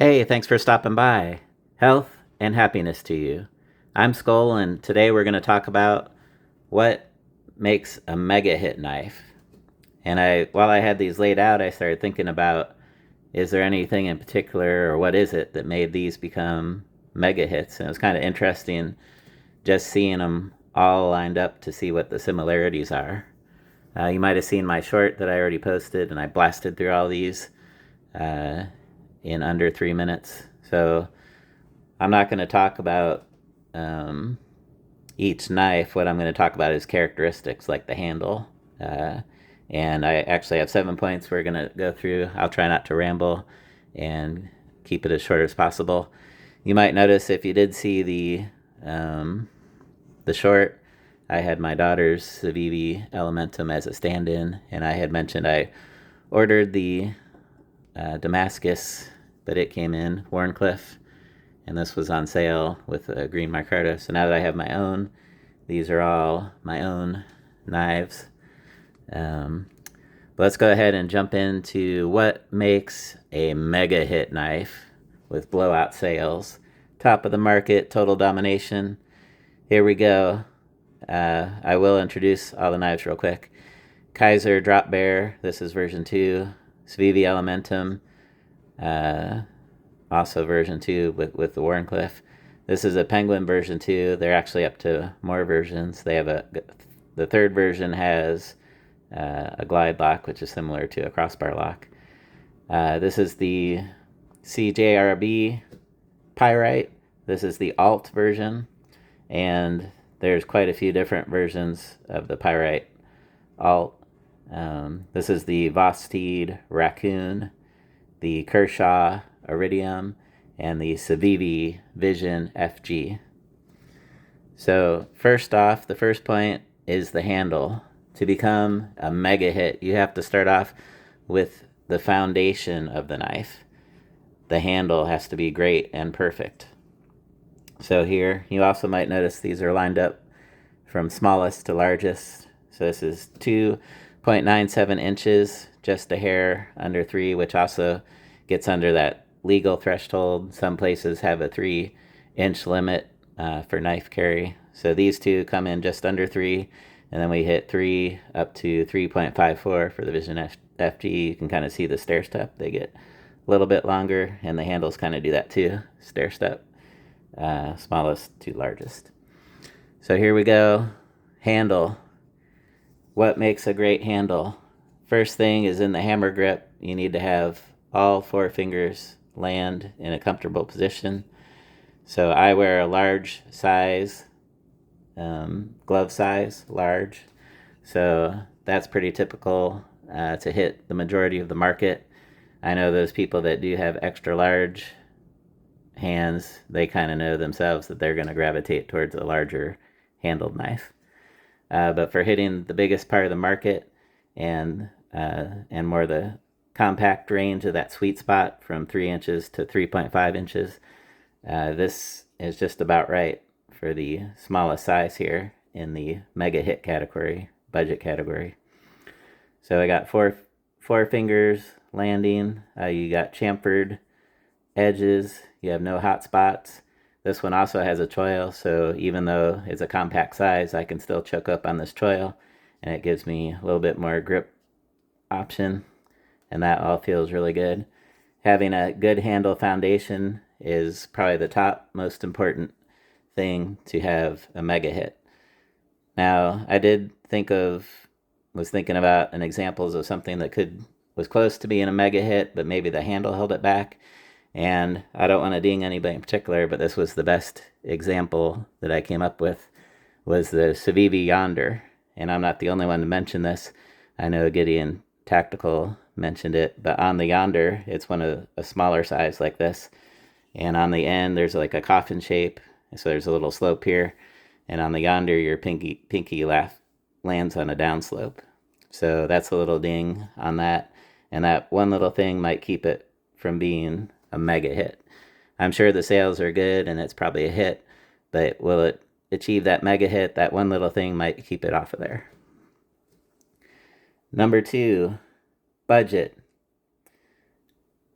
Hey, thanks for stopping by. Health and happiness to you. I'm Skol, and today we're going to talk about what makes a mega hit knife. And while I had these laid out, I started thinking about, is there anything in particular, or what is it that made these become mega hits? And it was kind of interesting just seeing them all lined up to see what the similarities are. You might have seen my short that I already posted, and I blasted through all these uh, in under 3 minutes. So I'm not going to talk about each knife. What I'm going to talk about is characteristics like the handle. And I actually have 7 points we're going to go through. I'll try not to ramble and keep it as short as possible. You might notice if you did see the short, I had my daughter's Civivi Elementum as a stand-in, and I had mentioned I ordered the Damascus, but it came in Warncliffe, and this was on sale with a green micarta. So now that I have my own, these are all my own knives. But let's go ahead and jump into what makes a mega hit knife with blowout sales. Top of the market, total domination. Here we go. I will introduce all the knives real quick. Kizer Drop Bear, this is version 2. Civivi Elementum, also version 2 with the Warncliffe. This is a Penguin version 2. They're actually up to more versions. They have the third version has a glide lock, which is similar to a crossbar lock. This is the CJRB Pyrite. This is the alt version, and there's quite a few different versions of the Pyrite alt. This is the Vosteed Raccoon, the Kershaw Iridium, and the Civivi Vision FG. So first off, the first point is the handle. To become a mega hit, you have to start off with the foundation of the knife. The handle has to be great and perfect. So here, you also might notice these are lined up from smallest to largest. So this is 2.97 inches, just a hair under 3, which also gets under that legal threshold. Some places have a 3-inch limit for knife carry. So these two come in just under 3, and then we hit 3 up to 3.54 for the Vision FG. You can kind of see the stair step. They get a little bit longer, and the handles kind of do that too. Stair step, smallest to largest. So here we go. Handle. What makes a great handle? First thing is in the hammer grip. You need to have all 4 fingers land in a comfortable position. So I wear a large size, glove size, large. So that's pretty typical to hit the majority of the market. I know those people that do have extra large hands, they kind of know themselves that they're going to gravitate towards a larger handled knife. But for hitting the biggest part of the market and more the compact range of that sweet spot from 3 inches to 3.5 inches, this is just about right for the smallest size here in the mega hit category, budget category. So I got four fingers landing. You got chamfered edges. You have no hot spots. This one also has a choil, so even though it's a compact size, I can still choke up on this choil, and it gives me a little bit more grip option, and that all feels really good. Having a good handle foundation is probably the top most important thing to have a mega hit. Now, I was thinking about an examples of something that was close to being a mega hit, but maybe the handle held it back. And I don't want to ding anybody in particular, but this was the best example that I came up with, was the Civivi Yonder. And I'm not the only one to mention this. I know Gideon Tactical mentioned it, but on the Yonder, it's one of a smaller size like this. And on the end, there's like a coffin shape, so there's a little slope here. And on the Yonder, your pinky lands on a downslope. So that's a little ding on that. And that one little thing might keep it from being a mega hit. I'm sure the sales are good and it's probably a hit, but will it achieve that mega hit? That one little thing might keep it off of there. Number 2, budget.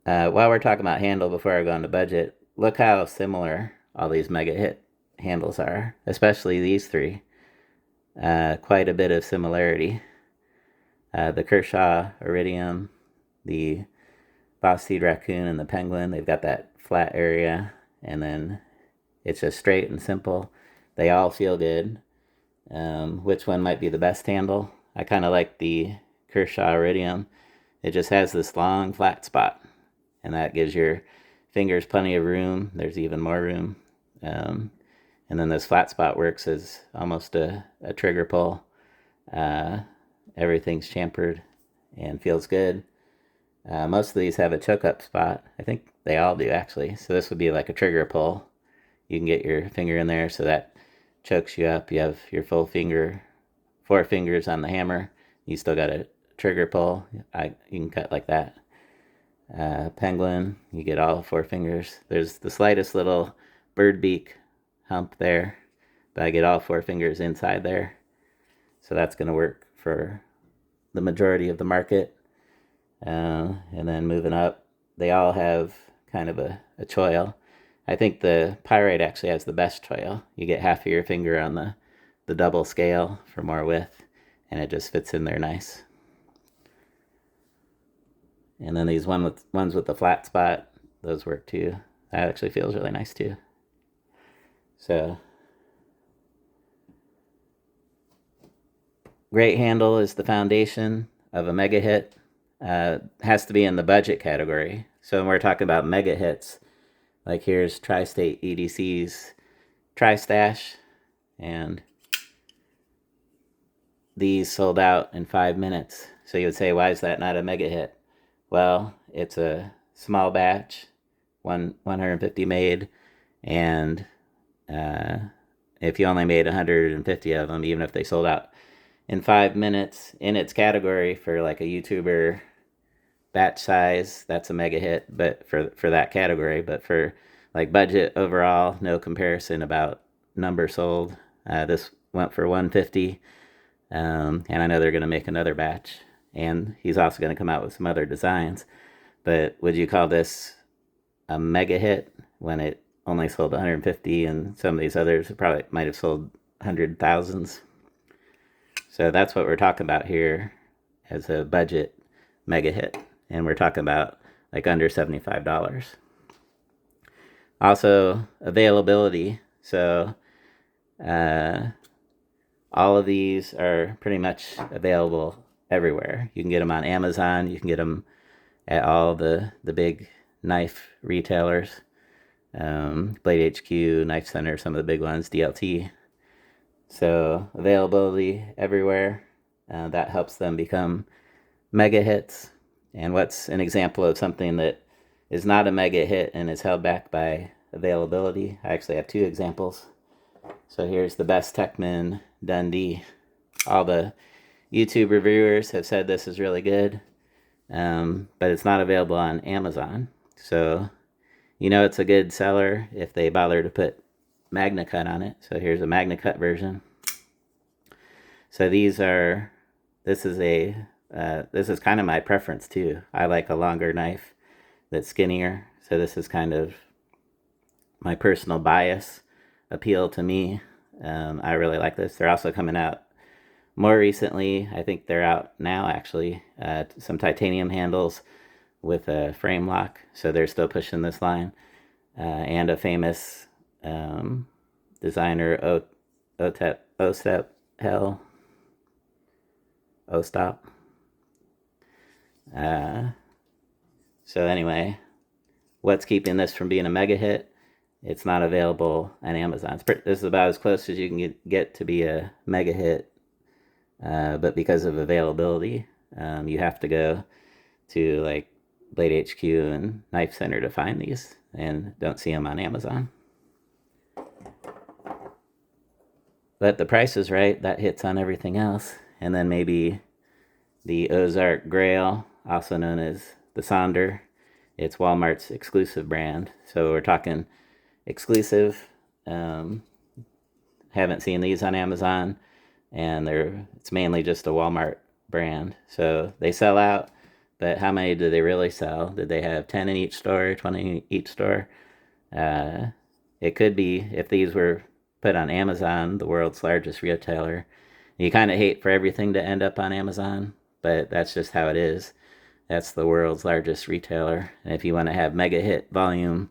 While we're talking about handle, before I go into budget, look how similar all these mega hit handles are, especially these three. Quite a bit of similarity. The Kershaw Iridium, the Vosteed Raccoon, and the Penguin, they've got that flat area, and then it's just straight and simple. They all feel good. Which one might be the best handle? I kind of like the Kershaw Iridium. It just has this long flat spot, and that gives your fingers plenty of room. There's even more room. And then this flat spot works as almost a trigger pull. Everything's chamfered and feels good. Most of these have a choke up spot. I think they all do, actually. So this would be like a trigger pull. You can get your finger in there so that chokes you up. You have your full finger, 4 fingers on the hammer. You still got a trigger pull. You can cut like that. Penguin, you get all 4 fingers. There's the slightest little bird beak hump there, but I get all 4 fingers inside there. So that's going to work for the majority of the market. And then moving up, they all have kind of a choil. I think the Pyrite actually has the best choil. You get half of your finger on the double scale for more width, and it just fits in there nice. And then these ones with the flat spot, those work too. That actually feels really nice too. So, great handle is the foundation of a mega hit. Has to be in the budget category. So when we're talking about mega hits, like here's Tri-State EDC's Tri-Stash, and these sold out in 5 minutes. So you would say, why is that not a mega hit? Well, it's a small batch, 150 made, and if you only made 150 of them, even if they sold out in 5 minutes in its category for like a YouTuber batch size, that's a mega hit, but for that category. But for like budget overall, no comparison about number sold. This went for 150, and I know they're going to make another batch, and he's also going to come out with some other designs. But would you call this a mega hit when it only sold 150, and some of these others probably might have sold 100,000s? So that's what we're talking about here as a budget mega hit. And we're talking about like under $75. Also, availability. So all of these are pretty much available everywhere. You can get them on Amazon. You can get them at all the big knife retailers. Blade HQ, Knife Center, some of the big ones, DLT. So availability everywhere. That helps them become mega hits. And what's an example of something that is not a mega hit and is held back by availability? I actually have 2 examples. So here's the Best Techman Dundee. All the YouTube reviewers have said this is really good, but it's not available on Amazon. So you know it's a good seller if they bother to put Magna Cut on it. So here's a Magna Cut version. So this is kind of my preference too. I like a longer knife that's skinnier. So this is kind of my personal bias appeal to me. I really like this. They're also coming out more recently. I think they're out now actually. Some titanium handles with a frame lock. So they're still pushing this line. And a famous designer, Ostap. So anyway, what's keeping this from being a mega hit? It's not available on Amazon. This is about as close as you can get to be a mega hit, but because of availability, you have to go to like Blade HQ and Knife Center to find these, and don't see them on Amazon. But the price is right. That hits on everything else. And then maybe the Ozark Grail, also known as the Sonder. It's Walmart's exclusive brand. So we're talking exclusive. Haven't seen these on Amazon. And it's mainly just a Walmart brand. So they sell out. but how many did they really sell? Did they have 10 in each store, 20 in each store? It could be if these were put on Amazon, the world's largest retailer. You kind of hate for everything to end up on Amazon, but that's just how it is. That's the world's largest retailer. And if you want to have mega hit volume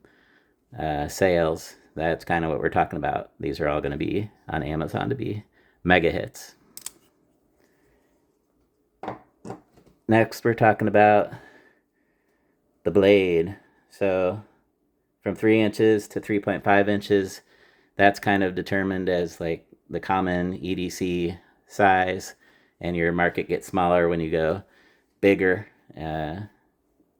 sales, that's kind of what we're talking about. These are all going to be on Amazon to be mega hits. Next, we're talking about the blade. So from 3 inches to 3.5 inches, that's kind of determined as like the common EDC size, and your market gets smaller when you go bigger.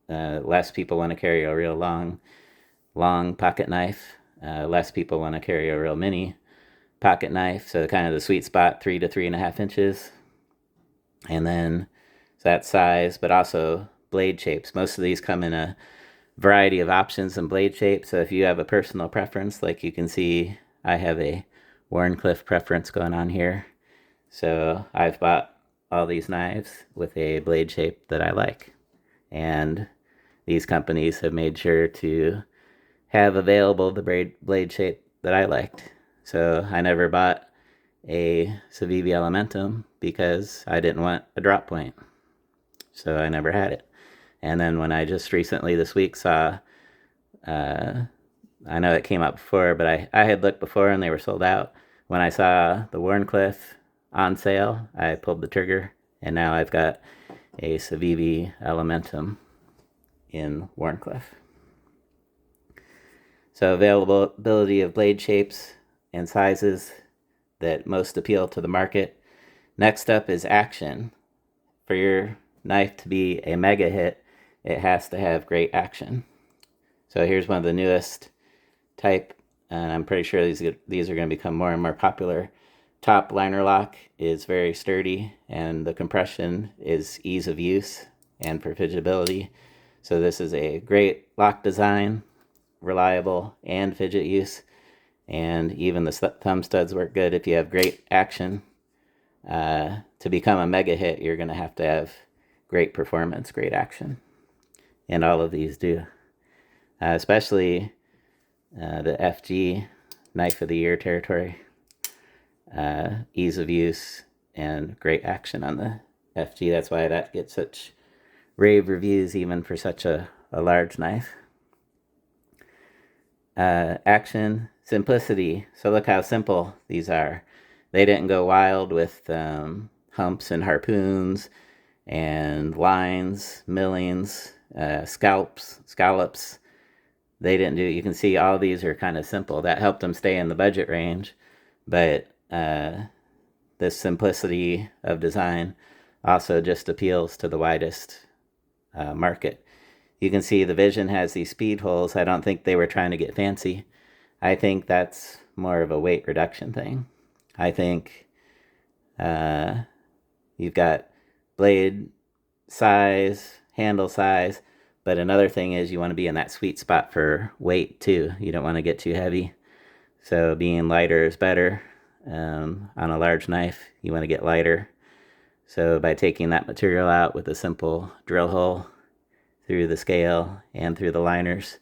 Less people want to carry a real long pocket knife. Less people want to carry a real mini pocket knife. So kind of the sweet spot, 3 to 3.5 inches. And then so that size, but also blade shapes. Most of these come in a variety of options and blade shapes. So if you have a personal preference, like you can see, I have a Wharncliffe preference going on here. So I've bought all these knives with a blade shape that I like. And these companies have made sure to have available the blade shape that I liked. So I never bought a Civivi Elementum because I didn't want a drop point. So I never had it. And then when I just recently this week saw, I know it came up before, but I had looked before and they were sold out. When I saw the Wharncliffe on sale, I pulled the trigger, and now I've got a Civivi Elementum in Wharncliffe. So availability of blade shapes and sizes that most appeal to the market. Next up is action. For your knife to be a mega hit, it has to have great action. So here's one of the newest type, and I'm pretty sure these are going to become more and more popular. Top liner lock is very sturdy, and the compression is ease of use and fidgetability. So this is a great lock design, reliable, and fidget use. And even the thumb studs work good if you have great action. To become a mega hit, you're going to have great performance, great action. And all of these do. Especially the FG, Knife of the Year territory. Ease of use and great action on the FG. That's why that gets such rave reviews even for such a large knife. Action, simplicity. So look how simple these are. They didn't go wild with humps and harpoons and lines, millings, scallops. They didn't do, you can see all these are kind of simple. That helped them stay in the budget range, but this simplicity of design also just appeals to the widest market. You can see the Vision has these speed holes. I don't think they were trying to get fancy. I think that's more of a weight reduction thing. I think you've got blade size, handle size, but another thing is you want to be in that sweet spot for weight too. You don't want to get too heavy. So being lighter is better. On a large knife, you want to get lighter. So by taking that material out with a simple drill hole through the scale and through the liners,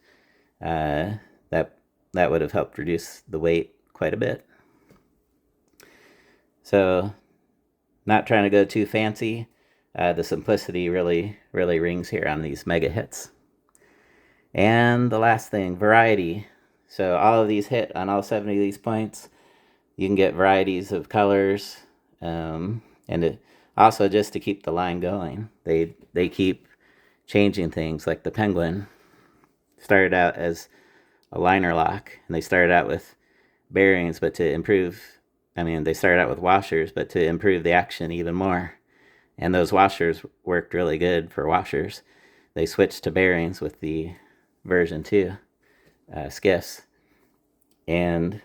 that would have helped reduce the weight quite a bit. So not trying to go too fancy. The simplicity really rings here on these mega hits. And the last thing, variety. So all of these hit on all 70 of these points. You can get varieties of colors, and it also just to keep the line going. They keep changing things, like the Penguin started out as a liner lock, and they started out with bearings, but to improve, they started out with washers, but to improve the action even more. And those washers worked really good for washers. They switched to bearings with the version 2 skiffs, and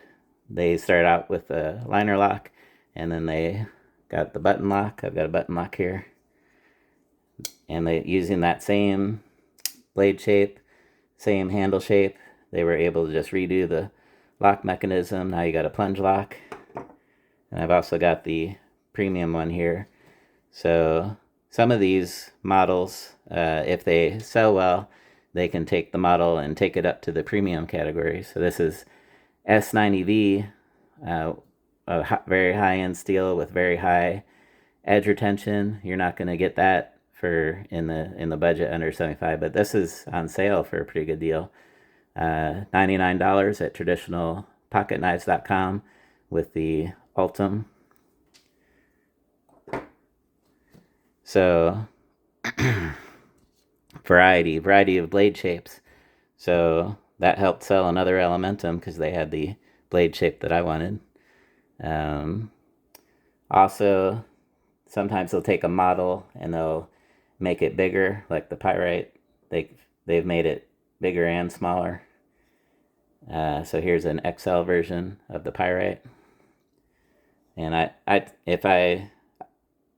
they started out with a liner lock, and then they got the button lock. I've got a button lock here. And they, using that same blade shape, same handle shape, they were able to just redo the lock mechanism. Now you got a plunge lock. And I've also got the premium one here. So some of these models, if they sell well, they can take the model and take it up to the premium category. So this is S90V, a very high-end steel with very high edge retention. You're not going to get that for in the budget under 75, but this is on sale for a pretty good deal. $99 at traditionalpocketknives.com with the Ultim. So variety of blade shapes. So that helped sell another Elementum because they had the blade shape that I wanted. Also, sometimes they'll take a model and they'll make it bigger, like the Pyrite. They've made it bigger and smaller. So here's an XL version of the Pyrite. And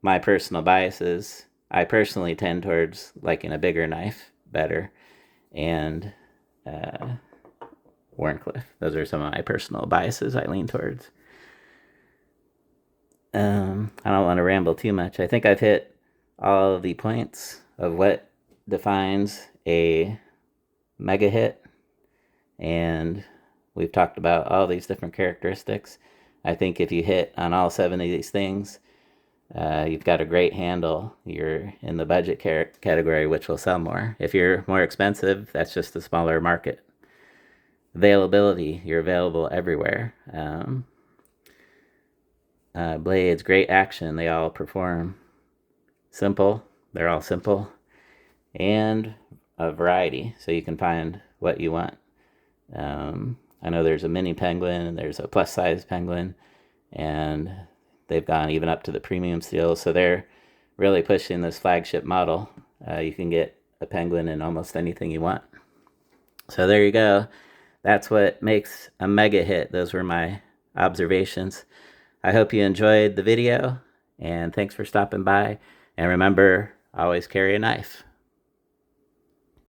my personal biases, I personally tend towards liking a bigger knife better, and Wharncliffe. Those are some of my personal biases I lean towards. I don't want to ramble too much. I think I've hit all of the points of what defines a mega hit, and we've talked about all these different characteristics. I think if you hit on all 7 of these things, you've got a great handle. You're in the budget category, which will sell more. If you're more expensive, that's just a smaller market. Availability, you're available everywhere. Blades, great action, they all perform. Simple, they're all simple. And a variety, so you can find what you want. I know there's a mini Penguin, and there's a plus size Penguin, and they've gone even up to the premium steel, so they're really pushing this flagship model. You can get a Penguin in almost anything you want. So there you go. That's what makes a mega hit. Those were my observations. I hope you enjoyed the video, and thanks for stopping by. And remember, always carry a knife.